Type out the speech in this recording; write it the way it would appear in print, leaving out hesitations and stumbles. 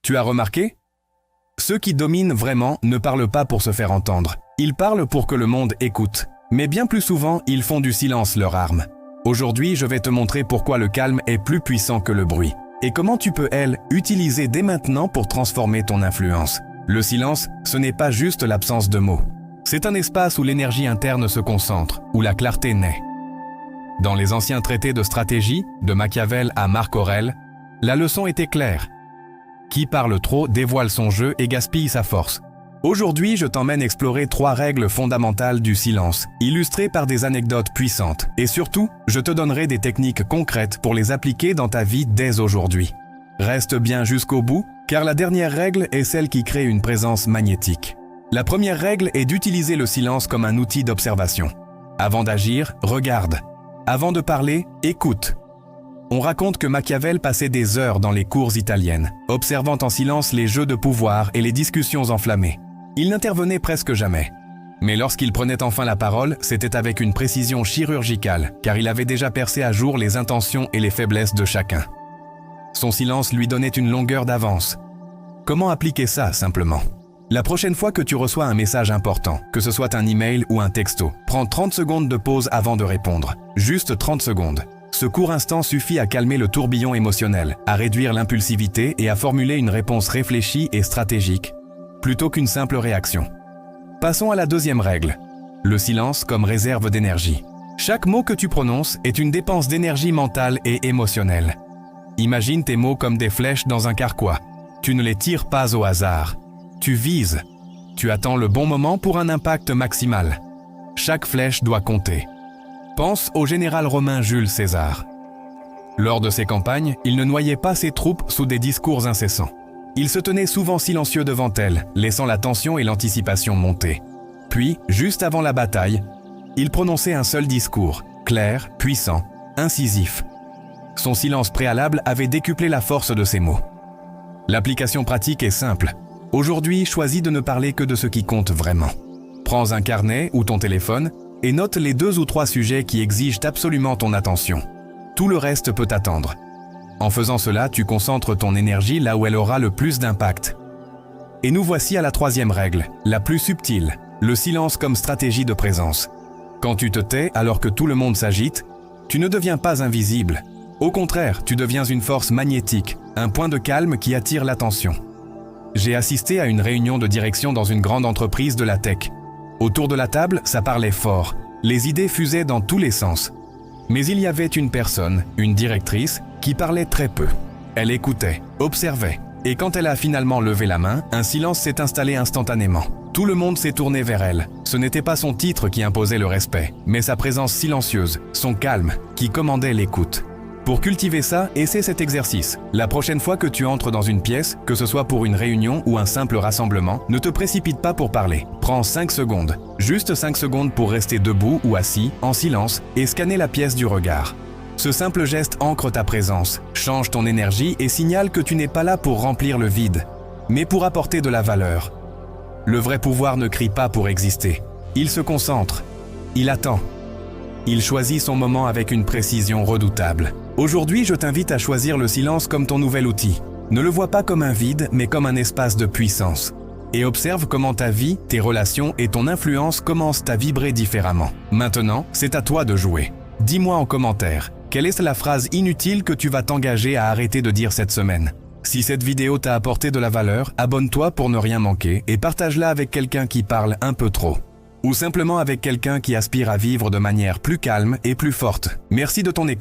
Tu as remarqué? Ceux qui dominent vraiment ne parlent pas pour se faire entendre. Ils parlent pour que le monde écoute. Mais bien plus souvent, ils font du silence leur arme. Aujourd'hui, je vais te montrer pourquoi le calme est plus puissant que le bruit. Et comment tu peux, utiliser dès maintenant pour transformer ton influence. Le silence, ce n'est pas juste l'absence de mots. C'est un espace où l'énergie interne se concentre, où la clarté naît. Dans les anciens traités de stratégie, de Machiavel à Marc Aurèle, la leçon était claire. Qui parle trop dévoile son jeu et gaspille sa force. Aujourd'hui, je t'emmène explorer 3 règles fondamentales du silence, illustrées par des anecdotes puissantes. Et surtout, je te donnerai des techniques concrètes pour les appliquer dans ta vie dès aujourd'hui. Reste bien jusqu'au bout, car la dernière règle est celle qui crée une présence magnétique. La première règle est d'utiliser le silence comme un outil d'observation. Avant d'agir, regarde. Avant de parler, écoute. On raconte que Machiavel passait des heures dans les cours italiennes, observant en silence les jeux de pouvoir et les discussions enflammées. Il n'intervenait presque jamais. Mais lorsqu'il prenait enfin la parole, c'était avec une précision chirurgicale, car il avait déjà percé à jour les intentions et les faiblesses de chacun. Son silence lui donnait une longueur d'avance. Comment appliquer ça, simplement? La prochaine fois que tu reçois un message important, que ce soit un email ou un texto, prends 30 secondes de pause avant de répondre. Juste 30 secondes. Ce court instant suffit à calmer le tourbillon émotionnel, à réduire l'impulsivité et à formuler une réponse réfléchie et stratégique, plutôt qu'une simple réaction. Passons à la deuxième règle, le silence comme réserve d'énergie. Chaque mot que tu prononces est une dépense d'énergie mentale et émotionnelle. Imagine tes mots comme des flèches dans un carquois. Tu ne les tires pas au hasard. Tu vises. Tu attends le bon moment pour un impact maximal. Chaque flèche doit compter. Pense au général romain Jules César. Lors de ses campagnes, il ne noyait pas ses troupes sous des discours incessants. Il se tenait souvent silencieux devant elles, laissant la tension et l'anticipation monter. Puis, juste avant la bataille, il prononçait un seul discours, clair, puissant, incisif. Son silence préalable avait décuplé la force de ses mots. L'application pratique est simple. Aujourd'hui, choisis de ne parler que de ce qui compte vraiment. Prends un carnet ou ton téléphone et note les 2 ou 3 sujets qui exigent absolument ton attention. Tout le reste peut attendre. En faisant cela, tu concentres ton énergie là où elle aura le plus d'impact. Et nous voici à la 3e règle, la plus subtile, le silence comme stratégie de présence. Quand tu te tais alors que tout le monde s'agite, tu ne deviens pas invisible. Au contraire, tu deviens une force magnétique, un point de calme qui attire l'attention. J'ai assisté à une réunion de direction dans une grande entreprise de la tech. Autour de la table, ça parlait fort. Les idées fusaient dans tous les sens. Mais il y avait une personne, une directrice, qui parlait très peu. Elle écoutait, observait. Et quand elle a finalement levé la main, un silence s'est installé instantanément. Tout le monde s'est tourné vers elle. Ce n'était pas son titre qui imposait le respect, mais sa présence silencieuse, son calme, qui commandait l'écoute. Pour cultiver ça, essaie cet exercice. La prochaine fois que tu entres dans une pièce, que ce soit pour une réunion ou un simple rassemblement, ne te précipite pas pour parler. Prends 5 secondes. Juste 5 secondes pour rester debout ou assis, en silence, et scanner la pièce du regard. Ce simple geste ancre ta présence, change ton énergie et signale que tu n'es pas là pour remplir le vide, mais pour apporter de la valeur. Le vrai pouvoir ne crie pas pour exister. Il se concentre. Il attend. Il choisit son moment avec une précision redoutable. Aujourd'hui, je t'invite à choisir le silence comme ton nouvel outil. Ne le vois pas comme un vide, mais comme un espace de puissance. Et observe comment ta vie, tes relations et ton influence commencent à vibrer différemment. Maintenant, c'est à toi de jouer. Dis-moi en commentaire, quelle est la phrase inutile que tu vas t'engager à arrêter de dire cette semaine? Si cette vidéo t'a apporté de la valeur, abonne-toi pour ne rien manquer et partage-la avec quelqu'un qui parle un peu trop. Ou simplement avec quelqu'un qui aspire à vivre de manière plus calme et plus forte. Merci de ton écoute.